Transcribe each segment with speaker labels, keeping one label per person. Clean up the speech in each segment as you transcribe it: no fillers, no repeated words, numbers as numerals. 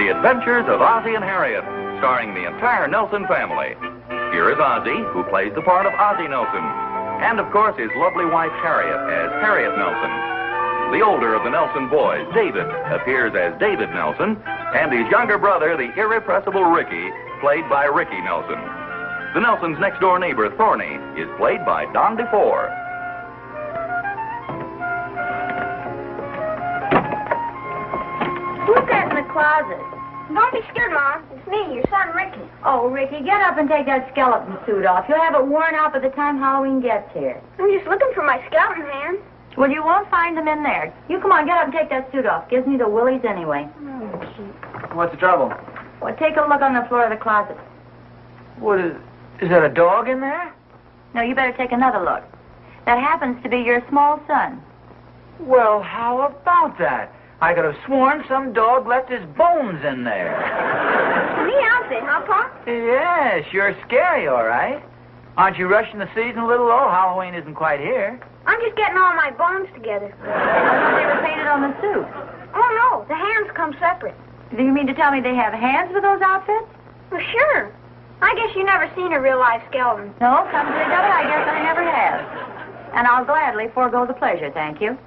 Speaker 1: The Adventures of Ozzie and Harriet, starring the entire Nelson family. Here is Ozzie, who plays the part of Ozzie Nelson, and of course his lovely wife Harriet as Harriet Nelson. The older of the Nelson boys, David, appears as David Nelson, and his younger brother, the irrepressible Ricky, played by Ricky Nelson. The Nelsons' next-door neighbor, Thorny, is played by Don DeFore.
Speaker 2: Who's that in the closet? Don't be scared, Mom. It's me, your son, Ricky.
Speaker 3: Oh, Ricky, get up and take that skeleton suit off. You'll have it worn out by the time Halloween gets here.
Speaker 2: I'm just looking for my skeleton hands.
Speaker 3: Well, you won't find them in there. You come on, get up and take that suit off. Gives me the willies anyway.
Speaker 2: Oh, gee.
Speaker 4: What's the trouble?
Speaker 3: Well, take a look on the floor of the closet.
Speaker 4: What is that a dog in there?
Speaker 3: No, you better take another look. That happens to be your small son.
Speaker 4: Well, how about that? I could have sworn some dog left his bones in there.
Speaker 2: Neat outfit, huh, Pop?
Speaker 4: Yes, you're scary, all right. Aren't you rushing the season a little, though? Halloween isn't quite here.
Speaker 2: I'm just getting all my bones together.
Speaker 3: I thought they were painted on the suit.
Speaker 2: Oh, no, the hands come separate.
Speaker 3: Do you mean to tell me they have hands with those outfits?
Speaker 2: Well, sure. I guess you never seen a real-life skeleton.
Speaker 3: No, come to think of it, I guess I never have. And I'll gladly forego the pleasure, thank you.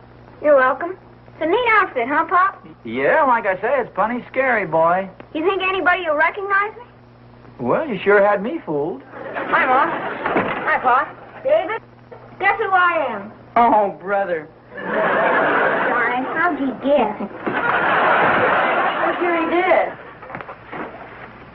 Speaker 2: You're welcome. It's a neat outfit, huh, Pop?
Speaker 4: Yeah, like I say, it's plenty scary, boy.
Speaker 2: You think anybody will recognize me?
Speaker 4: Well, you sure had me fooled.
Speaker 2: Hi, Mom. Hi, Pop. David, guess who I am?
Speaker 4: Oh, brother.
Speaker 2: Darn, how'd you guess?
Speaker 3: Oh, sure he did.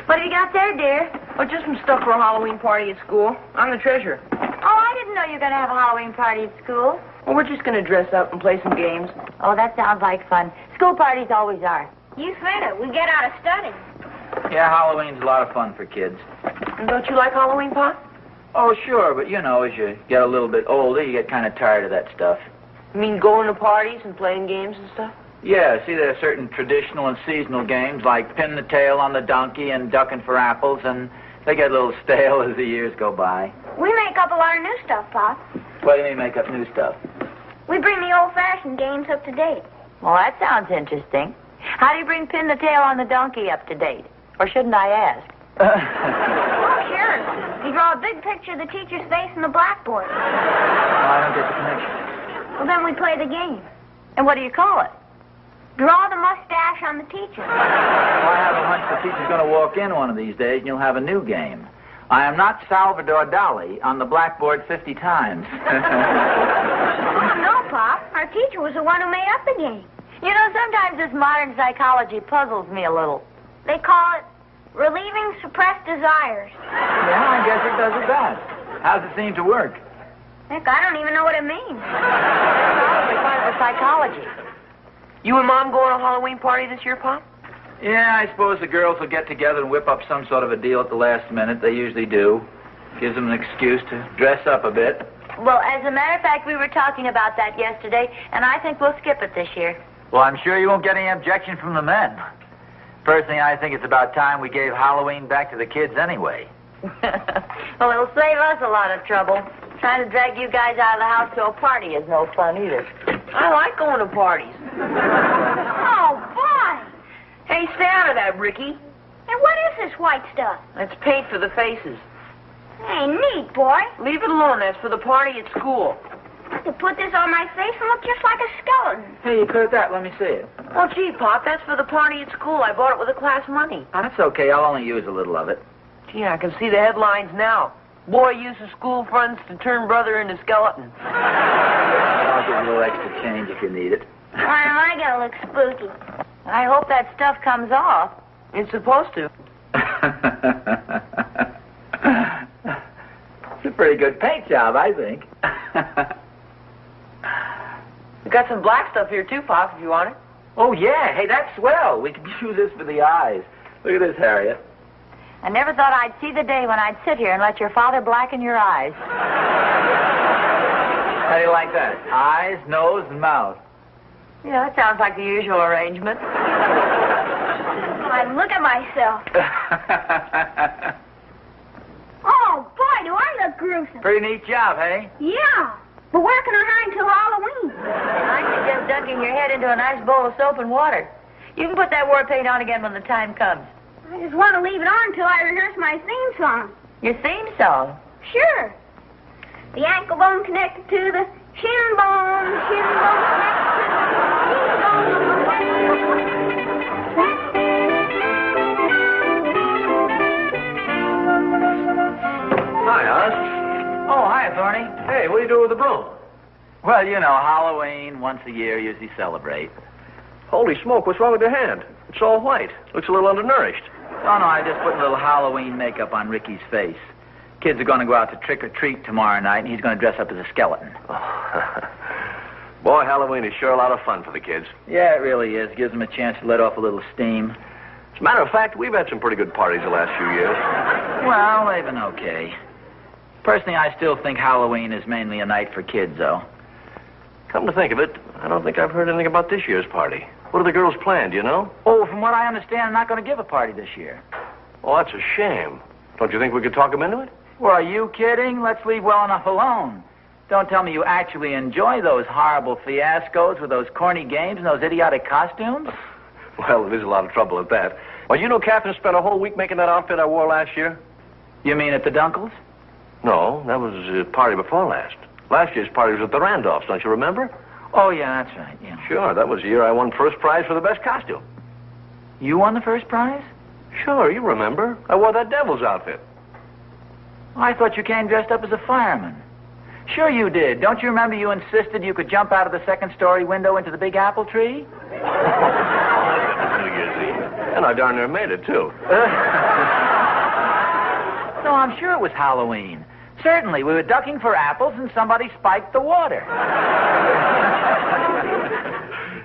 Speaker 3: What have you got there, dear?
Speaker 5: Oh, just some stuff for a Halloween party at school. I'm the treasurer.
Speaker 3: Oh, I didn't know you were going to have a Halloween party at school.
Speaker 5: Well, we're just going to dress up and play some games.
Speaker 3: Oh, that sounds like fun. School parties always are.
Speaker 2: You said it. We get out of study.
Speaker 4: Yeah, Halloween's a lot of fun for kids.
Speaker 5: And don't you like Halloween, Pop?
Speaker 4: Oh, sure, but you know, as you get a little bit older, you get kind of tired of that stuff.
Speaker 5: You mean going to parties and playing games and stuff?
Speaker 4: Yeah, see, there are certain traditional and seasonal games like pin the tail on the donkey and ducking for apples, and they get a little stale as the years go by.
Speaker 2: We make up a lot of new stuff, Pop.
Speaker 4: What do you mean make up new stuff?
Speaker 2: We bring the old-fashioned games up to date.
Speaker 3: Well, that sounds interesting. How do you bring Pin the Tail on the Donkey up to date? Or shouldn't I ask?
Speaker 2: Oh, sure. You draw a big picture of the teacher's face on the blackboard.
Speaker 4: I don't get the connection.
Speaker 2: Well, then we play the game.
Speaker 3: And what do you call it?
Speaker 2: Draw the mustache on the teacher.
Speaker 4: Well, I have a hunch the teacher's going to walk in one of these days and you'll have a new game. I am not Salvador Dali on the blackboard 50 times.
Speaker 2: Oh, no, Pop. Our teacher was the one who made up the game.
Speaker 3: You know, sometimes this modern psychology puzzles me a little.
Speaker 2: They call it relieving suppressed desires.
Speaker 4: Yeah, I guess it does it best. How's it seem to work?
Speaker 2: Heck, I don't even know what it means.
Speaker 3: Probably part of the psychology.
Speaker 5: You and Mom going to a Halloween party this year, Pop?
Speaker 4: Yeah, I suppose the girls will get together and whip up some sort of a deal at the last minute. They usually do. Gives them an excuse to dress up a bit.
Speaker 3: Well, as a matter of fact, we were talking about that yesterday, and I think we'll skip it this year.
Speaker 4: Well, I'm sure you won't get any objection from the men. Personally, I think it's about time we gave Halloween back to the kids anyway.
Speaker 3: Well, it'll save us a lot of trouble. Trying to drag you guys out of the house to a party is no fun either.
Speaker 5: I like going to parties.
Speaker 2: Oh, boy.
Speaker 5: Hey, stay out of that, Ricky.
Speaker 2: Hey, what is this white stuff?
Speaker 5: That's paint for the faces.
Speaker 2: Hey, neat, boy.
Speaker 5: Leave it alone. That's for the party at school.
Speaker 2: I could put this on my face and look just like a skeleton.
Speaker 4: Hey, you could at that. Let me see it.
Speaker 5: Oh, gee, Pop, that's for the party at school. I bought it with the class money.
Speaker 4: Oh, that's okay. I'll only use a little of it.
Speaker 5: Gee, I can see the headlines now. Boy uses school funds to turn brother into skeleton.
Speaker 4: I'll give you a little extra change if you need it.
Speaker 2: Why am I going to look spooky?
Speaker 3: I hope that stuff comes off.
Speaker 5: It's supposed to.
Speaker 4: It's a pretty good paint job, I think.
Speaker 5: We got some black stuff here, too, Pop, if you want it.
Speaker 4: Oh, yeah. Hey, that's swell. We could use this for the eyes. Look at this, Harriet.
Speaker 3: I never thought I'd see the day when I'd sit here and let your father blacken your eyes.
Speaker 4: How do you like that? Eyes, nose, and mouth.
Speaker 3: Yeah, that sounds like the usual arrangement.
Speaker 2: Why, look at myself. Oh, boy, do I look gruesome.
Speaker 4: Pretty neat job, hey?
Speaker 2: Yeah. But where can I hide until Halloween?
Speaker 3: I suggest dunking your head into a nice bowl of soap and water. You can put that war paint on again when the time comes.
Speaker 2: I just want to leave it on until I rehearse my theme song.
Speaker 3: Your theme song?
Speaker 2: Sure. The ankle bone connected to the shin bone connected to the
Speaker 6: Hi, Oz.
Speaker 4: Oh, hi, Thorny.
Speaker 6: Hey, what are you doing with the broom?
Speaker 4: Well, you know, Halloween, once a year, usually celebrate.
Speaker 6: Holy smoke, what's wrong with your hand? It's all white. Looks a little undernourished.
Speaker 4: Oh, no, I just put a little Halloween makeup on Ricky's face. Kids are going to go out to trick-or-treat tomorrow night, and he's going to dress up as a skeleton.
Speaker 6: Boy, Halloween is sure a lot of fun for the kids.
Speaker 4: Yeah, it really is. Gives them a chance to let off a little steam.
Speaker 6: As a matter of fact, we've had some pretty good parties the last few years.
Speaker 4: Well, they've been okay. Personally, I still think Halloween is mainly a night for kids, though.
Speaker 6: Come to think of it, I don't think I've heard anything about this year's party. What are the girls planned, do you know?
Speaker 4: Oh, from what I understand, I'm not going to give a party this year.
Speaker 6: Oh, that's a shame. Don't you think we could talk them into it?
Speaker 4: Well, are you kidding? Let's leave well enough alone. Don't tell me you actually enjoy those horrible fiascos with those corny games and those idiotic costumes.
Speaker 6: Well, there's a lot of trouble at that. Well, you know Catherine spent a whole week making that outfit I wore last year?
Speaker 4: You mean at the Dunkles?
Speaker 6: No, that was the party before last. Last year's party was at the Randolphs, don't you remember?
Speaker 4: Oh, yeah, that's right, yeah.
Speaker 6: Sure, that was the year I won first prize for the best costume.
Speaker 4: You won the first prize?
Speaker 6: Sure, you remember. I wore that devil's outfit.
Speaker 4: I thought you came dressed up as a fireman. Sure you did. Don't you remember you insisted you could jump out of the second-story window into the big apple tree?
Speaker 6: And I darn near made it, too.
Speaker 4: No, I'm sure it was Halloween. Certainly, we were ducking for apples and somebody spiked the water.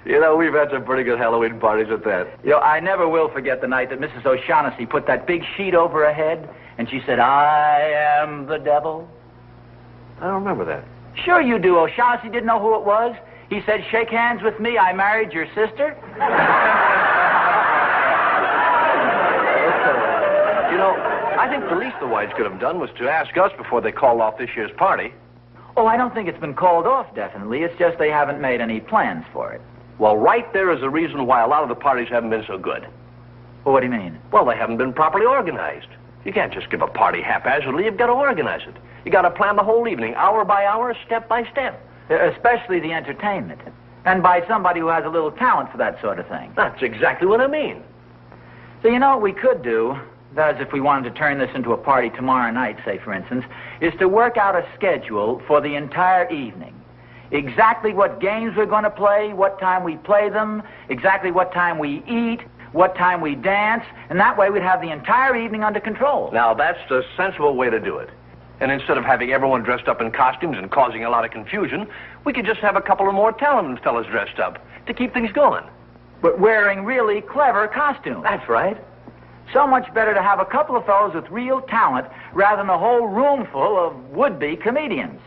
Speaker 6: You know, we've had some pretty good Halloween parties at that.
Speaker 4: You know, I never will forget the night that Mrs. O'Shaughnessy put that big sheet over her head and she said, "I am the devil."
Speaker 6: I don't remember that.
Speaker 4: Sure you do. O'Shaughnessy didn't know who it was. He said, "Shake hands with me, I married your sister."
Speaker 6: You know, I think the least the Whites could have done was to ask us before they called off this year's party.
Speaker 4: Oh, I don't think it's been called off, definitely. It's just they haven't made any plans for it.
Speaker 6: Well, right there is a reason why a lot of the parties haven't been so good.
Speaker 4: Well, what do you mean?
Speaker 6: Well, they haven't been properly organized. You can't just give a party haphazardly. You've got to organize it. You got to plan the whole evening, hour by hour, step by step.
Speaker 4: Especially the entertainment. And by somebody who has a little talent for that sort of thing.
Speaker 6: That's exactly what I mean.
Speaker 4: So you know what we could do, that is if we wanted to turn this into a party tomorrow night, say, for instance, is to work out a schedule for the entire evening. Exactly what games we're going to play, what time we play them, exactly what time we eat, what time we dance, and that way we'd have the entire evening under control.
Speaker 6: Now, that's the sensible way to do it. And instead of having everyone dressed up in costumes and causing a lot of confusion, we could just have a couple of more talented fellas dressed up to keep things going.
Speaker 4: But wearing really clever costumes.
Speaker 6: That's right.
Speaker 4: So much better to have a couple of fellows with real talent rather than a whole room full of would-be comedians.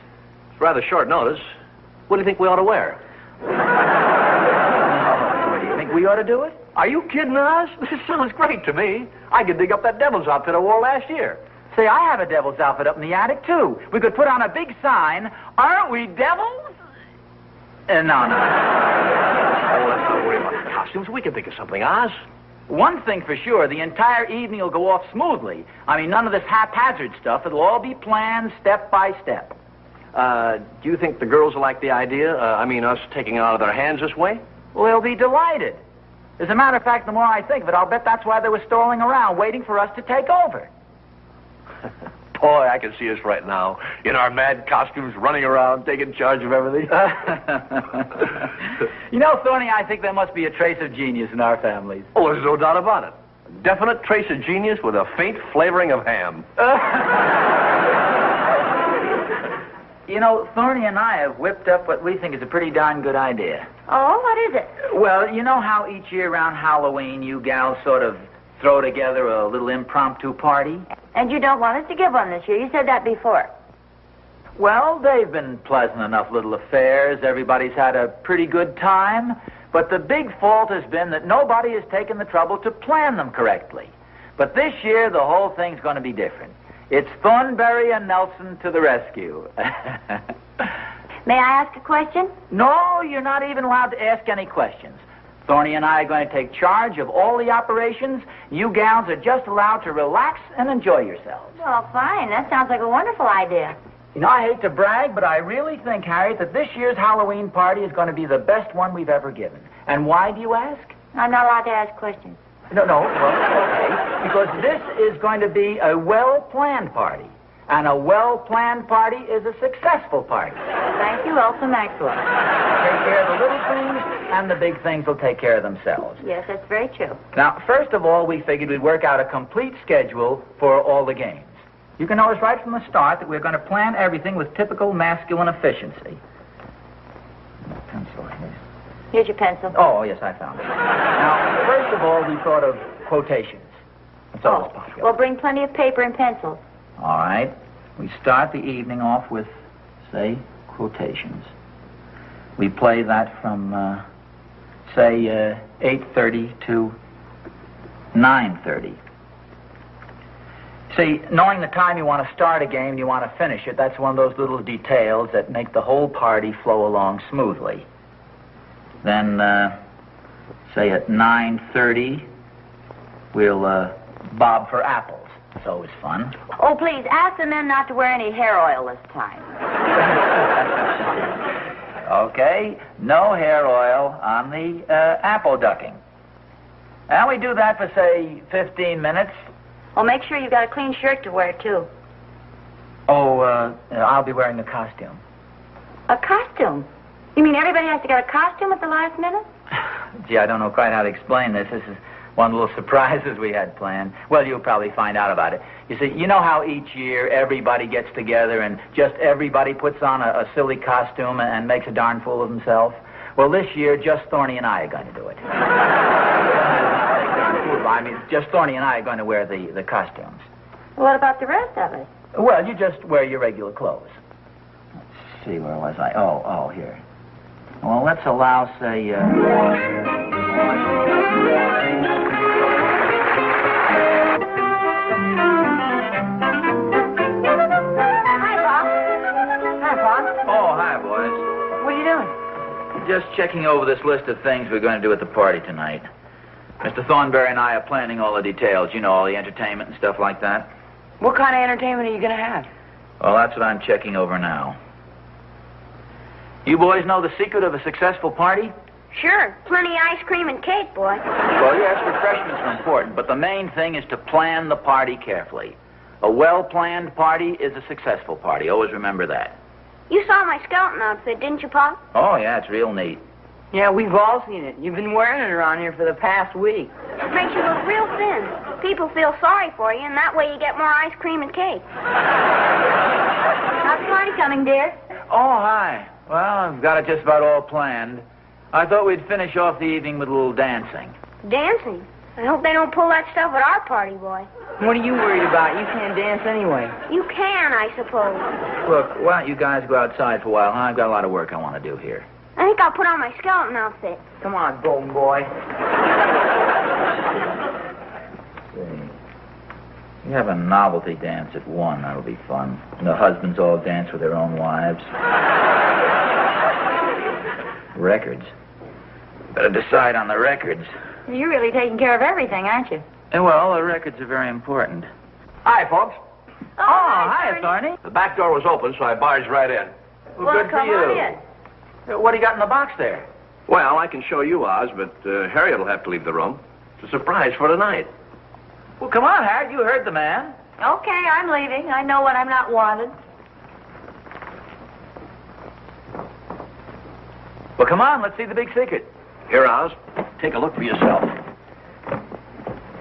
Speaker 6: It's rather short notice. What do you think we ought to wear?
Speaker 4: What do you think we ought to do it?
Speaker 6: Are you kidding us? This sounds great to me. I could dig up that devil's outfit I wore last year.
Speaker 4: Say, I have a devil's outfit up in the attic, too. We could put on a big sign, "Aren't we devils?" No.
Speaker 6: Oh, let's not worry about the costumes. We can think of something, Oz.
Speaker 4: One thing for sure, the entire evening will go off smoothly. I mean, none of this haphazard stuff. It'll all be planned step by step.
Speaker 6: Do you think the girls will like the idea? Us taking it out of their hands this way?
Speaker 4: Well, they'll be delighted. As a matter of fact, the more I think of it, I'll bet that's why they were stalling around, waiting for us to take over.
Speaker 6: Boy, I can see us right now, in our mad costumes, running around, taking charge of everything.
Speaker 4: You know, Thorny, I think there must be a trace of genius in our families.
Speaker 6: Oh, there's no doubt about it. A definite trace of genius with a faint flavoring of ham.
Speaker 4: You know, Thorny and I have whipped up what we think is a pretty darn good idea.
Speaker 2: Oh, what is it?
Speaker 4: Well, you know how each year around Halloween you gals sort of throw together a little impromptu party?
Speaker 3: And you don't want us to give one this year. You said that before.
Speaker 4: Well, they've been pleasant enough little affairs. Everybody's had a pretty good time. But the big fault has been that nobody has taken the trouble to plan them correctly. But this year, the whole thing's going to be different. It's Thornberry and Nelson to the rescue.
Speaker 2: May I ask a question?
Speaker 4: No, you're not even allowed to ask any questions. Thorny and I are going to take charge of all the operations. You gals are just allowed to relax and enjoy yourselves.
Speaker 3: Well, fine. That sounds like a wonderful idea.
Speaker 4: You know, I hate to brag, but I really think, Harriet, that this year's Halloween party is going to be the best one we've ever given. And why, do you ask?
Speaker 3: I'm not allowed to ask questions.
Speaker 4: No, well, okay. Because this is going to be a well-planned party. And a well-planned party is a successful party.
Speaker 3: Thank you, Elsa Maxwell.
Speaker 4: Take care of the little things, and the big things will take care of themselves.
Speaker 3: Yes, that's very true.
Speaker 4: Now, first of all, we figured we'd work out a complete schedule for all the games. You can notice right from the start that we're going to plan everything with typical masculine efficiency. Pencil here.
Speaker 3: Here's your pencil.
Speaker 4: Oh, yes, I found it. Now, first of all, we thought of quotations. That's always popular.
Speaker 3: Well, bring plenty of paper and pencils.
Speaker 4: All right. We start the evening off with, say, quotations. We play that from, say, 8:30 to 9:30. See, knowing the time you want to start a game and you want to finish it, that's one of those little details that make the whole party flow along smoothly. Then, say at 9:30, we'll bob for apples. It's always fun.
Speaker 3: Oh, please, ask the men not to wear any hair oil this time.
Speaker 4: Okay, no hair oil on the apple ducking. And we do that for, say, 15 minutes.
Speaker 3: Well, make sure you've got a clean shirt to wear, too.
Speaker 4: Oh, I'll be wearing a costume.
Speaker 3: A costume? You mean everybody has to get a costume at the last minute?
Speaker 4: Gee, I don't know quite how to explain this. This is one of the little surprises we had planned. Well, you'll probably find out about it. You see, you know how each year everybody gets together and just everybody puts on a silly costume and makes a darn fool of himself? Well, this year, just Thorny and I are going to do it. I mean, just Thorny and I are going to wear the costumes.
Speaker 3: What about the rest of us?
Speaker 4: Well, you just wear your regular clothes. Let's see, where was I? Oh, here. Well, let's allow, say, just checking over this list of things we're going to do at the party tonight. Mr. Thornberry and I are planning all the details, you know, all the entertainment and stuff like that.
Speaker 5: What kind of entertainment are you going to have?
Speaker 4: Well, that's what I'm checking over now. You boys know the secret of a successful party?
Speaker 2: Sure. Plenty of ice cream and cake, boy.
Speaker 4: Well, yes, refreshments are important, but the main thing is to plan the party carefully. A well-planned party is a successful party. Always remember that.
Speaker 2: You saw my skeleton outfit, didn't you, Pop?
Speaker 4: Oh, yeah, it's real neat.
Speaker 5: Yeah, we've all seen it. You've been wearing it around here for the past week.
Speaker 2: It makes you look real thin. People feel sorry for you, and that way you get more ice cream and cake.
Speaker 3: How's the party coming, dear?
Speaker 4: Oh, hi. Well, I've got it just about all planned. I thought we'd finish off the evening with a little dancing.
Speaker 2: Dancing? I hope they don't pull that stuff at our party, boy.
Speaker 5: What are you worried about? You can't dance anyway.
Speaker 2: You can, I suppose.
Speaker 4: Look, why don't you guys go outside for a while, huh? I've got a lot of work I want to do here.
Speaker 2: I think I'll put on my skeleton outfit.
Speaker 5: Come on, golden boy.
Speaker 4: We have a novelty dance at 1. That'll be fun. And the husbands all dance with their own wives. Records. Better decide on the records.
Speaker 3: You're really taking care of everything, aren't you?
Speaker 4: Well, the records are very important.
Speaker 6: Hi, folks.
Speaker 4: Oh, hi, Thorny.
Speaker 6: The back door was open, so I barged right in.
Speaker 4: Well, good for
Speaker 3: come
Speaker 4: you.
Speaker 3: on in.
Speaker 4: What do you got in the box there?
Speaker 6: Well, I can show you, Oz, but Harriet will have to leave the room. It's a surprise for tonight.
Speaker 4: Well, come on, Harriet. You heard the man.
Speaker 3: Okay, I'm leaving. I know when I'm not wanted.
Speaker 4: Well, come on. Let's see the big secret.
Speaker 6: Here, Oz. Take a look for yourself.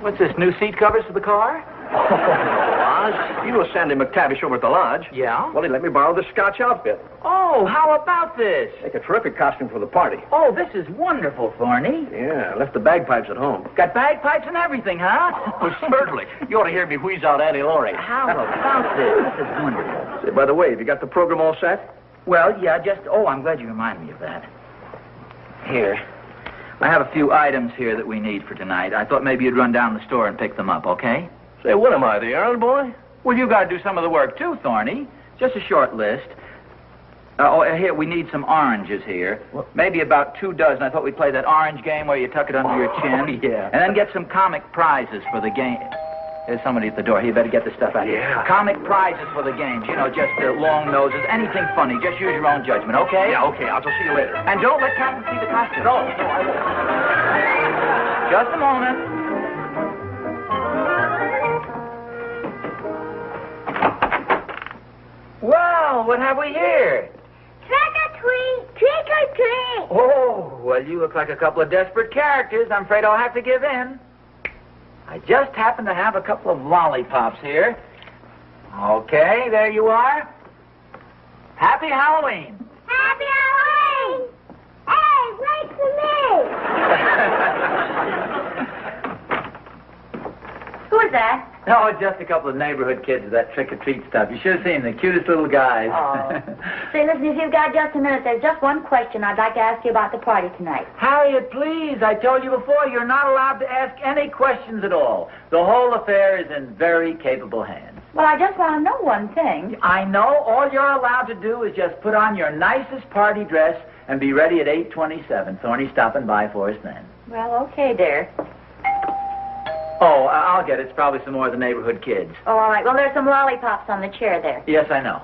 Speaker 4: What's this, new seat covers for the car?
Speaker 6: Oz, you know Sandy McTavish over at the lodge.
Speaker 4: Yeah?
Speaker 6: Well, he let me borrow the Scotch outfit.
Speaker 4: Oh, how about this?
Speaker 6: Make a terrific costume for the party.
Speaker 4: Oh, this is wonderful, Thorny.
Speaker 6: Yeah, I left the bagpipes at home.
Speaker 4: Got bagpipes and everything, huh?
Speaker 6: Oh, certainly. You ought to hear me wheeze out Annie Laurie.
Speaker 4: How about this? This is wonderful.
Speaker 6: Say, by the way, have you got the program all set?
Speaker 4: Well, yeah, I'm glad you reminded me of that. Here. I have a few items here that we need for tonight. I thought maybe you'd run down the store and pick them up, okay?
Speaker 6: Say, what am I, the errand boy?
Speaker 4: Well, you got to do some of the work, too, Thorny. Just a short list. Here, we need some oranges here. What? Maybe about 2 dozen. I thought we'd play that orange game where you tuck it under your chin.
Speaker 6: Yeah.
Speaker 4: And then get some comic prizes for the game. There's somebody at the door. Here, you better get the stuff out.
Speaker 6: Yeah.
Speaker 4: Comic prizes for the games. You know, just long noses, anything funny. Just use your own judgment, okay?
Speaker 6: Yeah, okay. I'll just see you later.
Speaker 4: And don't let Captain see the costume.
Speaker 6: No, I won't.
Speaker 4: Just a moment. Well, what have we here?
Speaker 2: Trick or treat! Trick or treat!
Speaker 4: Oh, well, you look like a couple of desperate characters. I'm afraid I'll have to give in. I just happen to have a couple of lollipops here. Okay, there you are. Happy Halloween.
Speaker 2: Happy Halloween! Hey, wait for me!
Speaker 3: Who is that?
Speaker 4: No, it's just a couple of neighborhood kids with that trick-or-treat stuff. You should have seen them, the cutest little guys.
Speaker 3: Oh. Say, listen, if you've got just a minute, there's just one question I'd like to ask you about the party tonight.
Speaker 4: Harriet, please. I told you before, you're not allowed to ask any questions at all. The whole affair is in very capable hands.
Speaker 3: Well, I just want to know one thing.
Speaker 4: I know. All you're allowed to do is just put on your nicest party dress and be ready at 8:27. Thorny's stopping by for us then.
Speaker 3: Well, okay, dear.
Speaker 4: Oh, I'll get it. It's probably some more of the neighborhood kids.
Speaker 3: Oh, all right. Well, there's some lollipops on the chair there.
Speaker 4: Yes, I know.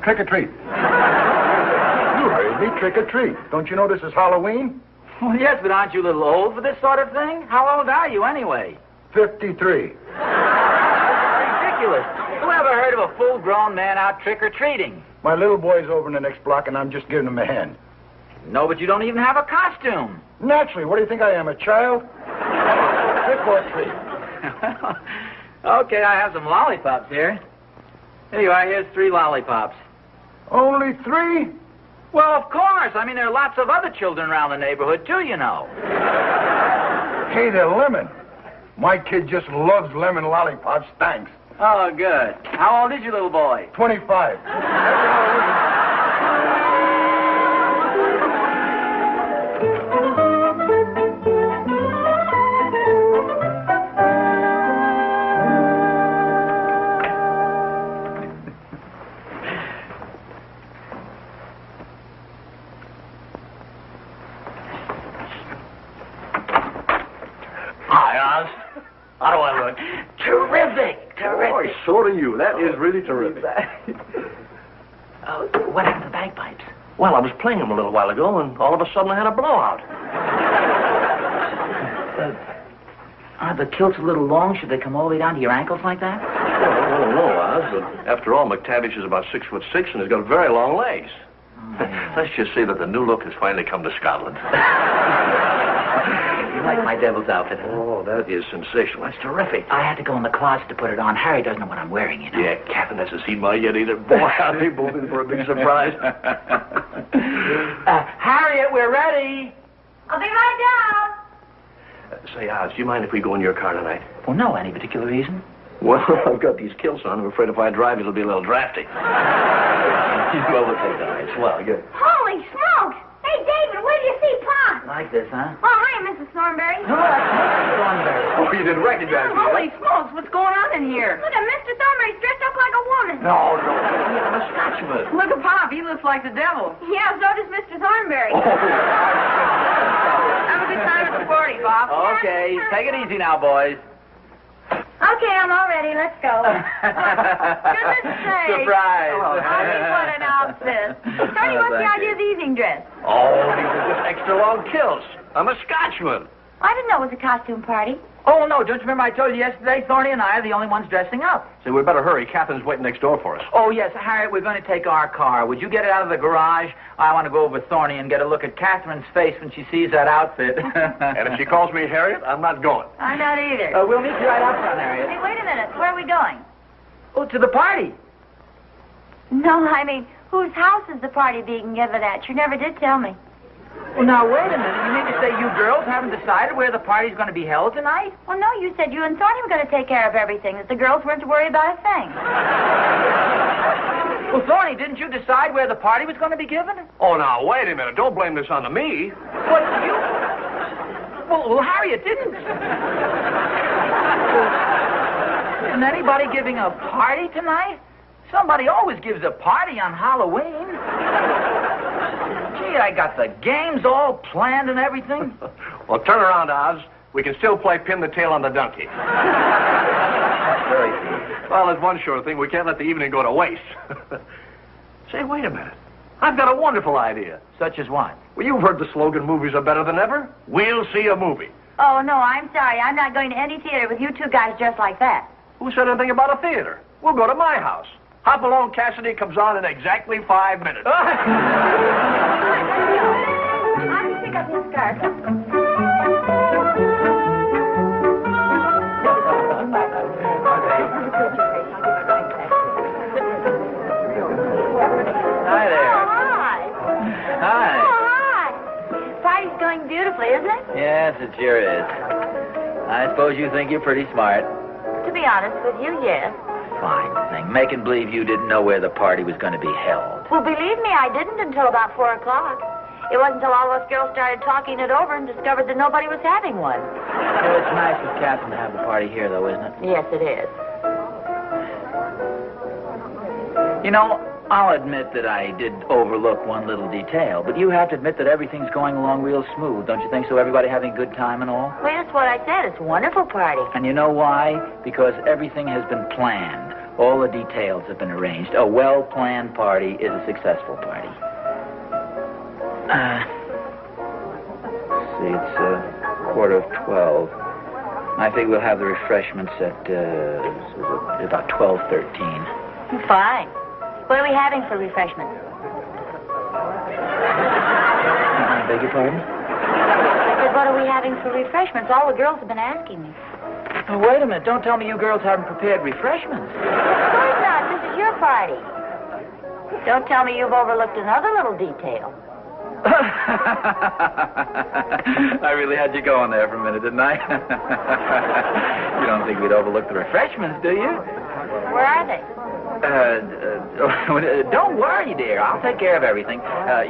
Speaker 7: Trick or treat. You heard me, trick or treat. Don't you know this is Halloween?
Speaker 4: Well, yes, but aren't you a little old for this sort of thing? How old are you, anyway?
Speaker 7: 53.
Speaker 4: Ridiculous. Who ever heard of a full-grown man out trick-or-treating?
Speaker 7: My little boy's over in the next block, and I'm just giving him a hand.
Speaker 4: No, but you don't even have a costume.
Speaker 7: Naturally. What do you think I am, a child? Trick or treat.
Speaker 4: Okay, I have some lollipops here. Here you are. Here's 3 lollipops.
Speaker 7: Only 3?
Speaker 4: Well, of course. I mean, there are lots of other children around the neighborhood, too, you know.
Speaker 7: Hey, they're lemon. My kid just loves lemon lollipops. Thanks.
Speaker 4: Oh, good. How old is your little boy?
Speaker 7: 25.
Speaker 6: How do I look?
Speaker 4: Terrific.
Speaker 6: Boy, so do you. That is really terrific.
Speaker 4: What happened to the bagpipes?
Speaker 6: Well, I was playing them a little while ago, and all of a sudden I had a blowout.
Speaker 4: Are the kilts a little long? Should they come all the way down to your ankles like that?
Speaker 6: Well, I don't know, Oz, but after all, McTavish is about 6'6" and has got very long legs.
Speaker 4: Oh, yeah.
Speaker 6: Let's just say that the new look has finally come to Scotland.
Speaker 4: You like my devil's outfit, huh?
Speaker 6: Oh, that is sensational. That's terrific.
Speaker 4: I had to go in the closet to put it on. Harry doesn't know what I'm wearing, you know.
Speaker 6: Yeah, Captain hasn't seen mine yet either. Boy, I'll be both in for a big surprise.
Speaker 4: Harriet, we're ready.
Speaker 2: I'll be right down.
Speaker 6: Say, Oz, do you mind if we go in your car tonight?
Speaker 4: Well, no. Any particular reason?
Speaker 6: Well, I've got these kilts on. I'm afraid if I drive, it'll be a little drafty. Well, we'll take that. It's well, good.
Speaker 2: Holy smokes! Hey, David, where do you see Pop?
Speaker 4: Like this, huh?
Speaker 2: Oh, hi, Mrs. Thornberry.
Speaker 4: No, that's Mrs. Thornberry.
Speaker 6: Oh, you didn't recognize me,
Speaker 5: Holy smokes, what's going on in here?
Speaker 2: Look at Mr. Thornberry's dressed up like a woman.
Speaker 6: No. I'm a Scotchman.
Speaker 5: Look at Pop, he looks like the devil.
Speaker 2: Yeah, so does Mr. Thornberry.
Speaker 5: Have a good time at the party, Bob.
Speaker 4: Okay, take it easy now, boys.
Speaker 2: Okay, I'm all ready. Let's go.
Speaker 3: Goodness sake.
Speaker 4: Surprise.
Speaker 3: Oh, honey, what an outfit. Tony, what's the
Speaker 4: thank
Speaker 3: idea
Speaker 4: you.
Speaker 3: of the evening dress?
Speaker 6: Oh, these are just extra long kilts. I'm a Scotchman.
Speaker 3: I didn't know it was a costume party.
Speaker 4: Oh, no, don't you remember I told you yesterday, Thorny and I are the only ones dressing up?
Speaker 6: Say, we better hurry. Catherine's waiting next door for us.
Speaker 4: Oh, yes, Harriet, we're going to take our car. Would you get it out of the garage? I want to go over with Thorny and get a look at Catherine's face when she sees that outfit.
Speaker 6: And if she calls me Harriet, I'm not going.
Speaker 3: I'm not either.
Speaker 4: We'll meet you right out front, Harriet.
Speaker 3: Hey, wait a minute. Where are we going?
Speaker 4: Oh, to the party.
Speaker 3: No, I mean, whose house is the party being given at? You never did tell me.
Speaker 4: Well, now, wait a minute. You mean to say you girls haven't decided where the party's going to be held tonight?
Speaker 3: Well, no, you said you and Thorny were going to take care of everything, that the girls weren't to worry about a thing.
Speaker 4: Well, Thorny, didn't you decide where the party was going to be given?
Speaker 6: Oh, now, wait a minute. Don't blame this on me.
Speaker 4: What, you... Well, Harriet didn't. Isn't anybody giving a party tonight? Somebody always gives a party on Halloween. Gee, I got the games all planned and everything.
Speaker 6: Well, turn around, Oz. We can still play pin the tail on the donkey.
Speaker 4: Very good.
Speaker 6: Well, there's one sure thing. We can't let the evening go to waste. Say, wait a minute. I've got a wonderful idea.
Speaker 4: Such as what?
Speaker 6: Well, you've heard the slogan, movies are better than ever. We'll see a movie.
Speaker 3: Oh, no, I'm sorry. I'm not going to any theater with you two guys dressed like that.
Speaker 6: Who said anything about a theater? We'll go to my house. Hop Along Cassidy comes on in exactly 5 minutes.
Speaker 3: I'll just pick up his scarf.
Speaker 4: Hi there.
Speaker 3: Oh, hi.
Speaker 4: Hi.
Speaker 3: Oh, hi. Party's going beautifully, isn't it?
Speaker 4: Yes, it sure is. I suppose you think you're pretty smart.
Speaker 3: To be honest with you, yes.
Speaker 4: Fine thing. Making believe you didn't know where the party was going to be held.
Speaker 3: Well, believe me, I didn't until about 4 o'clock. It wasn't until all us girls started talking it over and discovered that nobody was having one.
Speaker 4: Well, it's nice of Catherine to have the party here, though, isn't it?
Speaker 3: Yes, it is.
Speaker 4: You know, I'll admit that I did overlook one little detail, but you have to admit that everything's going along real smooth, don't you think so? Everybody having a good time and all?
Speaker 3: Well, that's what I said. It's a wonderful party.
Speaker 4: And you know why? Because everything has been planned. All the details have been arranged. A well-planned party is a successful party. See, it's 12:15. I think we'll have the refreshments at about 12:13.
Speaker 3: Fine. What are we having for refreshment?
Speaker 4: I beg your pardon?
Speaker 3: I said, what are we having for refreshments? All the girls have been asking me.
Speaker 4: Oh, wait a minute. Don't tell me you girls haven't prepared refreshments.
Speaker 3: Of course not. This is your party. Don't tell me you've overlooked another little detail.
Speaker 4: I really had you going there for a minute, didn't I? You don't think we'd overlook the refreshments, do you?
Speaker 3: Where are they?
Speaker 4: Don't worry, dear. I'll take care of everything.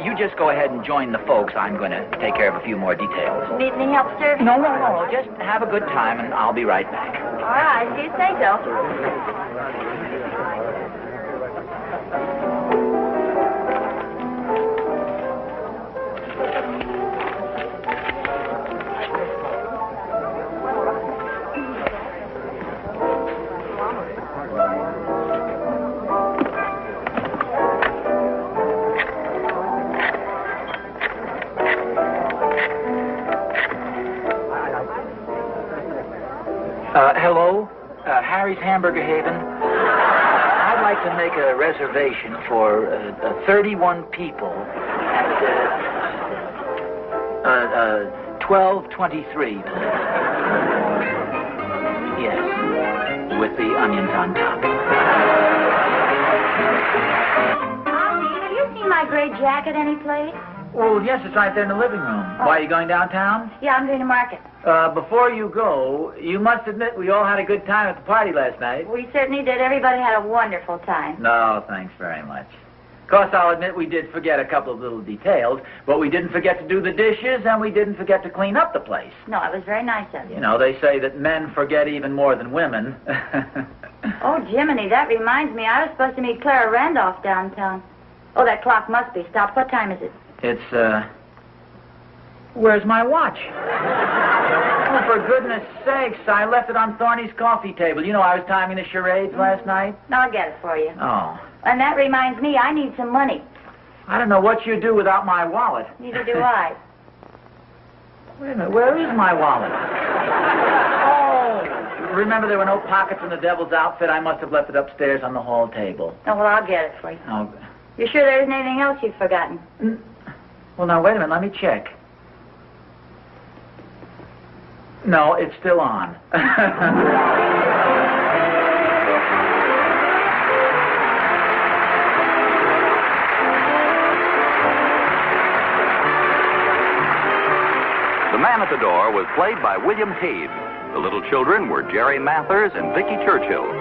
Speaker 4: You just go ahead and join the folks. I'm going to take care of a few more details.
Speaker 3: Need any help serving?
Speaker 4: No. Just have a good time, and I'll be right back.
Speaker 3: All right, if you say so.
Speaker 4: Hello? Harry's Hamburger Haven. I'd like to make a reservation for 31 people at 12:23, please. Yes, with the onions on top.
Speaker 3: Ozzie, have you seen my gray jacket any place?
Speaker 4: Oh, yes, it's right there in the living room. Why, are you going downtown?
Speaker 3: Yeah, I'm going to market.
Speaker 4: Before you go, you must admit we all had a good time at the party last night.
Speaker 3: We certainly did. Everybody had a wonderful time.
Speaker 4: No, thanks very much. Of course, I'll admit we did forget a couple of little details, but we didn't forget to do the dishes, and we didn't forget to clean up the place.
Speaker 3: No, it was very nice of you.
Speaker 4: You know, they say that men forget even more than women.
Speaker 3: Oh, Jiminy, that reminds me. I was supposed to meet Clara Randolph downtown. Oh, that clock must be stopped. What time is it?
Speaker 4: It's, where's my watch? Oh, for goodness sakes, I left it on Thorny's coffee table. You know, I was timing the charades last night.
Speaker 3: No, I'll get it for you.
Speaker 4: Oh.
Speaker 3: And that reminds me, I need some money.
Speaker 4: I don't know what you'd do without my wallet.
Speaker 3: Neither do I.
Speaker 4: Wait a minute, where is my wallet? Oh, remember there were no pockets in the devil's outfit? I must have left it upstairs on the hall table.
Speaker 3: Oh, well, I'll get it for you.
Speaker 4: Oh.
Speaker 3: You sure there isn't anything else you've forgotten?
Speaker 4: Well, now, wait a minute, let me check. No, it's still on.
Speaker 1: The man at the door was played by William Teed. The little children were Jerry Mathers and Vicky Churchill.